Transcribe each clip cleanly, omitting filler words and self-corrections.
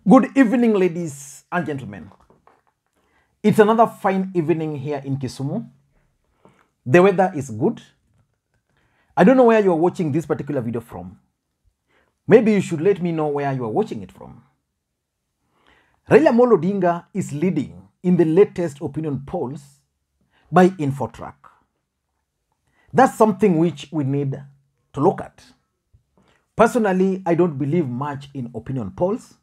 Good evening, ladies and gentlemen. It's another fine evening here in Kisumu. The weather is good. I don't know where you are watching this particular video from. Maybe you should let me know where you are watching it from. Raila Odinga is leading in the latest opinion polls by Infotrack. That's something which we need to look at. Personally, I don't believe much in opinion polls,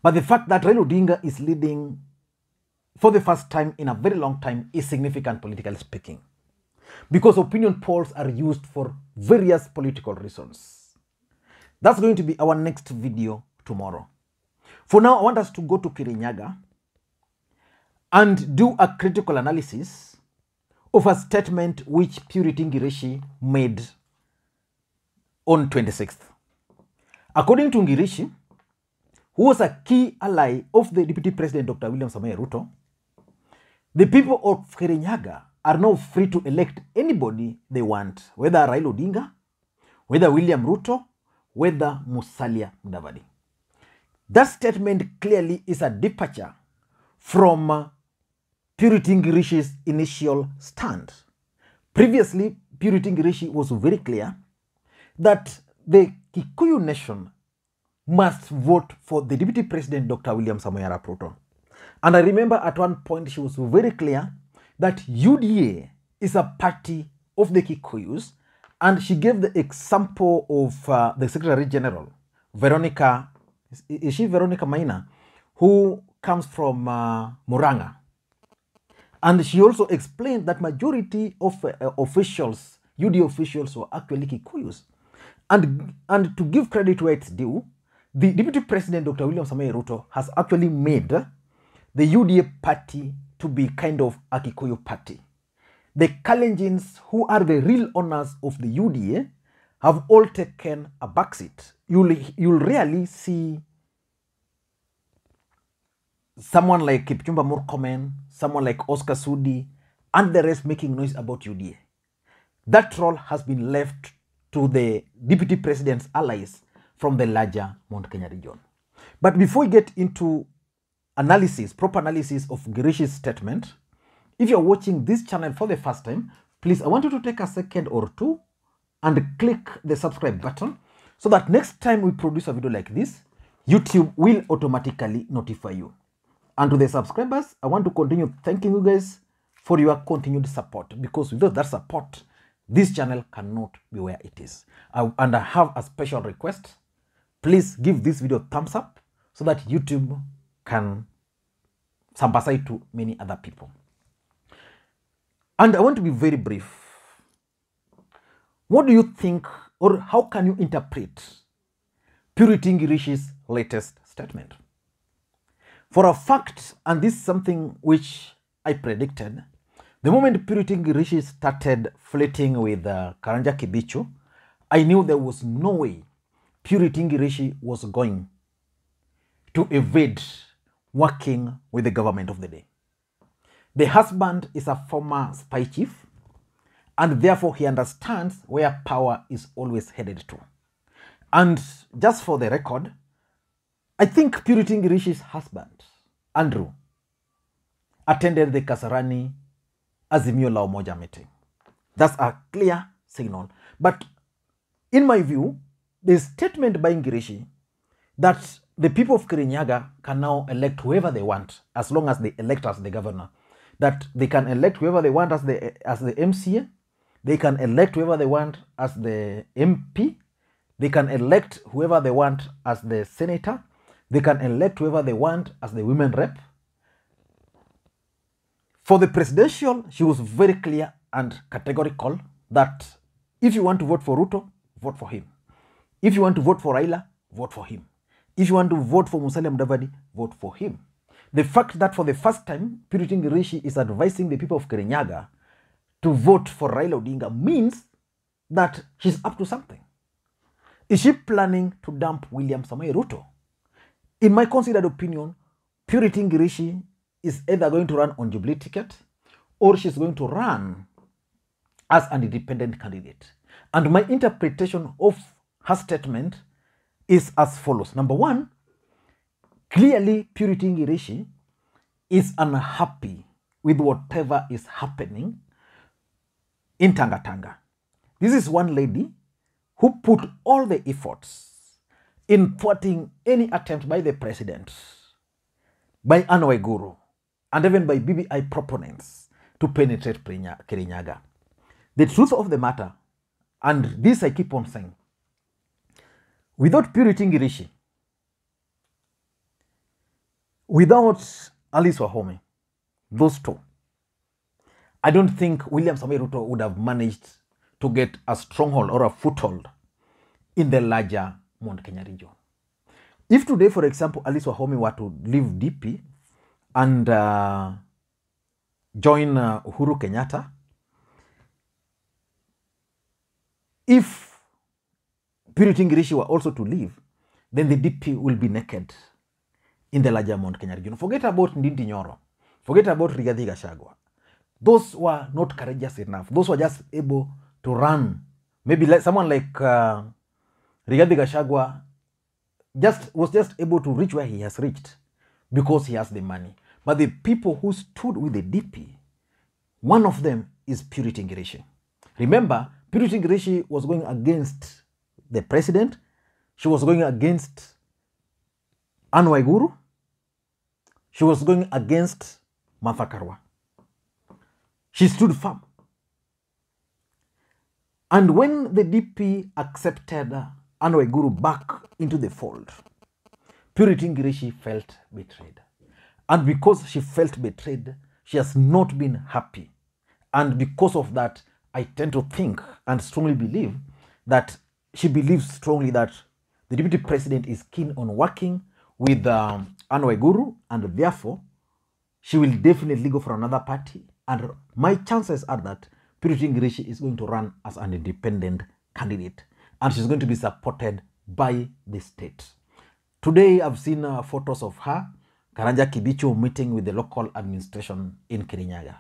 but the fact that Raila Odinga is leading for the first time in a very long time is significant, politically speaking, because opinion polls are used for various political reasons. That's going to be our next video tomorrow. For now, I want us to go to Kirinyaga and do a critical analysis of a statement which Deputy Ngirici made on 26th. According to Ngirici, who was a key ally of the Deputy President Dr. William Ruto, the people of Kirinyaga are now free to elect anybody they want, whether Raila Odinga, whether William Ruto, whether Musalia Mudavadi. That statement clearly is a departure from Deputy Ngirici's initial stand. Previously, Deputy Ngirici was very clear that the Kikuyu nation must vote for the Deputy President Dr. William Ruto. And I remember at one point she was very clear that UDA is a party of the Kikuyus, and she gave the example of the Secretary General, Veronica, is she Veronica Maina, who comes from Muranga. And she also explained that majority of officials, UDA officials, were actually Kikuyus. And to give credit where it's due, the Deputy President Dr. William Ruto has actually made the UDA party to be kind of a Kikuyu party. The Kalenjins, who are the real owners of the UDA, have all taken a backseat. You'll rarely see someone like Kipchumba Murkomen, someone like Oscar Sudi, and the rest making noise about UDA. That role has been left to the Deputy President's allies from the larger Mount Kenya region. But before we get into analysis, proper analysis of Ngirici's statement, if you're watching this channel for the first time, please, I want you to take a second or two and click the subscribe button so that next time we produce a video like this, YouTube will automatically notify you. And to the subscribers, I want to continue thanking you guys for your continued support, because without that support, this channel cannot be where it is. And I have a special request. Please give this video a thumbs up so that YouTube can sympathize to many other people. And I want to be very brief. What do you think, or how can you interpret Deputy Ngirici's latest statement? For a fact, and this is something which I predicted, the moment Deputy Ngirici started flirting with Karanja Kibicho, I knew there was no way Deputy Ngirici was going to evade working with the government of the day. The husband is a former spy chief, and therefore he understands where power is always headed to. And just for the record, I think Deputy Ngirici's husband, Andrew, attended the Kasarani Azimio la Umoja meeting. That's a clear signal. But in my view, the statement by Ngirici that the people of Kirinyaga can now elect whoever they want, as long as they elect as the governor, that they can elect whoever they want as the MCA, they can elect whoever they want as the MP, they can elect whoever they want as the senator, they can elect whoever they want as the women rep. For the presidential, she was very clear and categorical that if you want to vote for Ruto, vote for him. If you want to vote for Raila, vote for him. If you want to vote for Musalia Mudavadi, vote for him. The fact that for the first time, Deputy Ngirici is advising the people of Kirinyaga to vote for Raila Odinga means that she's up to something. Is she planning to dump William Ruto? In my considered opinion, Deputy Ngirici is either going to run on Jubilee ticket or she's going to run as an independent candidate. And my interpretation of her statement is as follows. Number one, Clearly, Purity Ngirici is unhappy with whatever is happening in Tanga Tanga. This is one lady who put all the efforts in thwarting any attempt by the president, by Anne Waiguru, and even by BBI proponents to penetrate Kirinyaga. The truth of the matter, and this I keep on saying, without Purity Ngirici, without Alice Wahome, those two, I don't think William Ruto would have managed to get a stronghold or a foothold in the larger Mount Kenya region. If today, for example, Alice Wahome were to leave DP and join Uhuru Kenyatta, if Purity Ngirici were also to leave, then the DP will be naked in the larger Mount Kenya region. Forget about Ndindi Nyoro. Forget about Rigathi Gachagua. Those were not courageous enough. Those were just able to run. Maybe like someone like Rigathi Gachagua was just able to reach where he has reached because he has the money. But the people who stood with the DP, one of them is Purity Ngirici. Remember, Purity Ngirici was going against the president. She was going against Anne Waiguru. She was going against Martha Karua. She stood firm. And when the DP accepted Anne Waiguru back into the fold, Purity Ngirici felt betrayed. And because she felt betrayed, she has not been happy. And because of that, I tend to think and strongly believe that she believes strongly that the Deputy President is keen on working with Anne Waiguru, and therefore she will definitely go for another party. And my chances are that Purity Ngirici is going to run as an independent candidate, and she's going to be supported by the state. Today, I've seen photos of her, Karanja Kibicho, meeting with the local administration in Kirinyaga.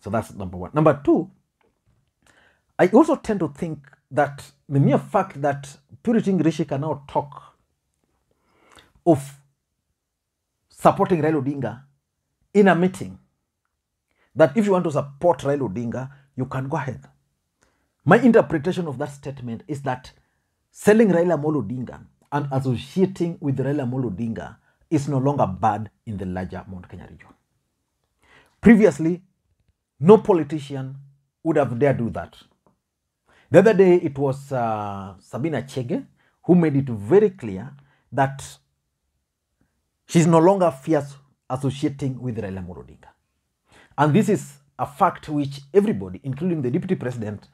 So that's number one. Number two, I also tend to think that the mere fact that Purity Ngirici can now talk of supporting Raila Odinga in a meeting, that if you want to support Raila Odinga, you can go ahead. My interpretation of that statement is that selling Raila Odinga and associating with Raila Odinga is no longer bad in the larger Mount Kenya region. Previously, no politician would have dared do that. The other day, it was Sabina Chege who made it very clear that she's no longer fierce associating with Raila Odinga. And this is a fact which everybody, including the Deputy President,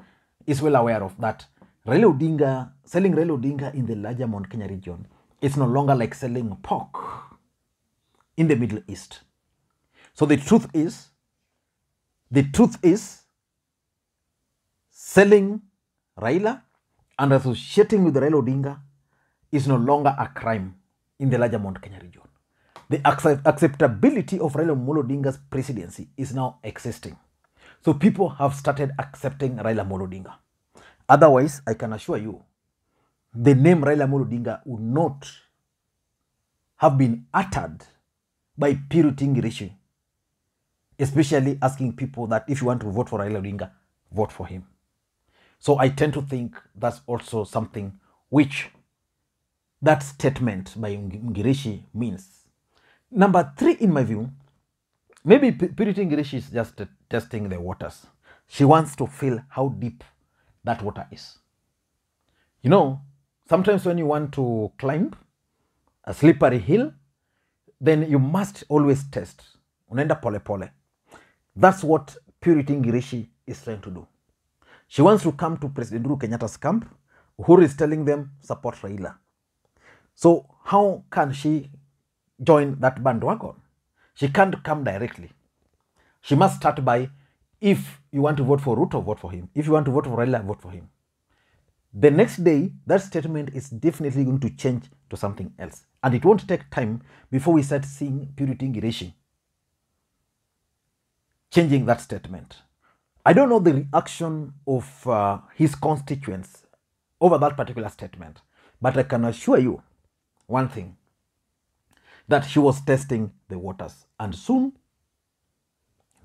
is well aware of, that Raila Odinga, selling Raila Odinga in the larger Mount Kenya region is no longer like selling pork in the Middle East. So the truth is selling Raila and associating with Raila Odinga is no longer a crime in the larger Mount Kenya region. The acceptability of Raila Odinga's presidency is now existing. So people have started accepting Raila Odinga. Otherwise, I can assure you, the name Raila Odinga would not have been uttered by Purity Ngirici, especially asking people that if you want to vote for Raila Odinga, vote for him. So I tend to think that's also something which that statement by Ngirici means. Number three, in my view, maybe Purity Ngirici is just testing the waters. She wants to feel how deep that water is. You know, sometimes when you want to climb a slippery hill, then you must always test. Unaenda pole pole. That's what Purity Ngirici is trying to do. She wants to come to President Uhuru Kenyatta's camp. Uhuru is telling them, support Raila. So how can she join that bandwagon? She can't come directly. She must start by, if you want to vote for Ruto, vote for him. If you want to vote for Raila, vote for him. The next day, that statement is definitely going to change to something else. And it won't take time before we start seeing Purity Ngirici changing that statement. I don't know the reaction of his constituents over that particular statement, but I can assure you one thing. that she was testing the waters. And soon,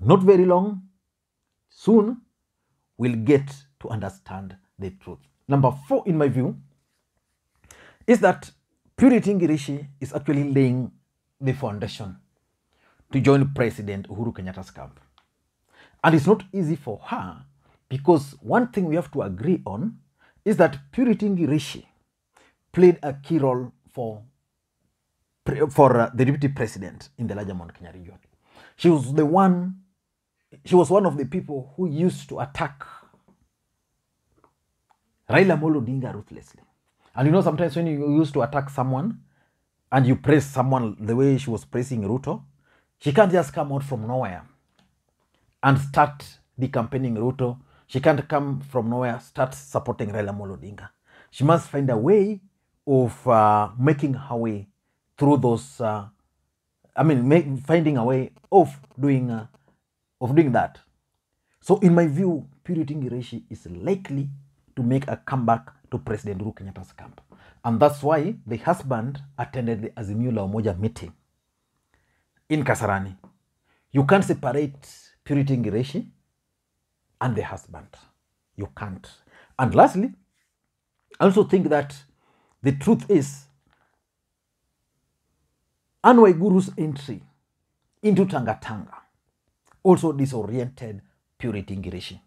not very long, soon, we'll get to understand the truth. Number 4, in my view, is that Purity Ngirici is actually laying the foundation to join President Uhuru Kenyatta's camp. And it's not easy for her, because one thing we have to agree on is that Purity Ngirici played a key role for the Deputy President in the larger Mount Kenya region. She was one of the people who used to attack Raila Odinga ruthlessly. And you know, sometimes when you used to attack someone and you praise someone the way she was praising Ruto, she can't just come out from nowhere and start decampaigning Ruto. She can't come from nowhere, start supporting Raila Odinga. She must find a way of making her way through those, finding a way of doing that. So in my view, Purity Ngirici is likely to make a comeback to President Uhuru Kenyatta's camp. And that's why the husband attended the Azimio la Umoja meeting in Kasarani. You can't separate Purity Ngirici and the husband. You can't. And lastly, I also think that the truth is Anne Waiguru's entry into Tanga also disoriented Purity Ngirici.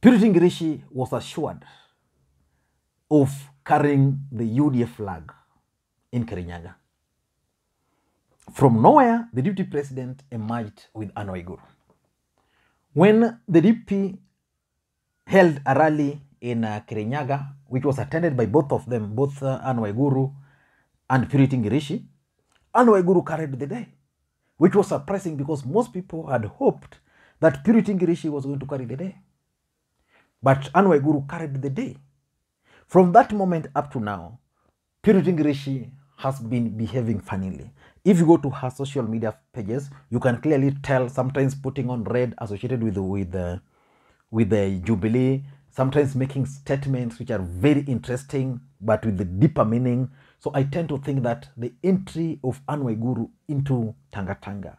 Purity Ngirici was assured of carrying the UDF flag in Kirinyaga. From nowhere, the Deputy President emerged with Anne Waiguru. When the DP held a rally in Kirinyaga, which was attended by both of them, both Anne Waiguru and Purity Ngirici, Anne Waiguru carried the day, which was surprising because most people had hoped that Purity Ngirici was going to carry the day. But Anne Waiguru carried the day. From that moment up to now, Purity Ngirici has been behaving funnily. If you go to her social media pages, you can clearly tell, sometimes putting on red associated with the Jubilee, sometimes making statements which are very interesting, but with the deeper meaning. So I tend to think that the entry of Anne Waiguru into Tanga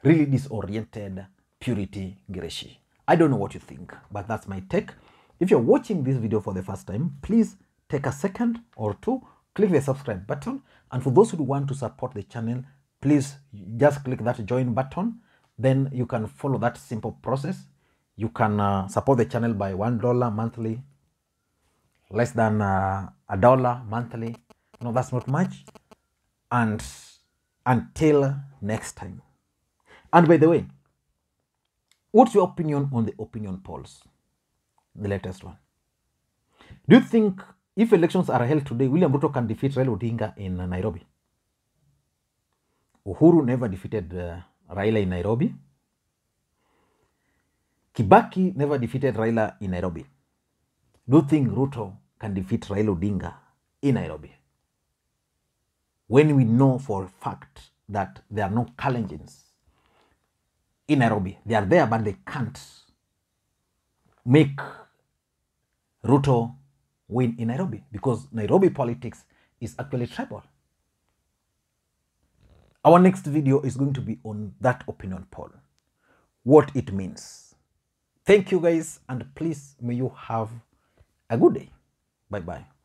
really disoriented Purity Ngirici. I don't know what you think, but that's my take. If you're watching this video for the first time, please take a second or two, click the subscribe button. And for those who want to support the channel, please just click that join button. Then you can follow that simple process. You can support the channel by $1 monthly, less than $1 monthly. No, that's not much. And until next time. And by the way, what's your opinion on the opinion polls? The latest one. Do you think if elections are held today, William Ruto can defeat Raila Odinga in Nairobi? Uhuru never defeated Raila in Nairobi. Kibaki never defeated Raila in Nairobi. Do you think Ruto can defeat Raila Odinga in Nairobi? When we know for a fact that there are no Kalenjins in Nairobi. They are there, but they can't make Ruto win in Nairobi because Nairobi politics is actually tribal. Our next video is going to be on that opinion poll, what it means. Thank you guys, and please may you have a good day. Bye-bye.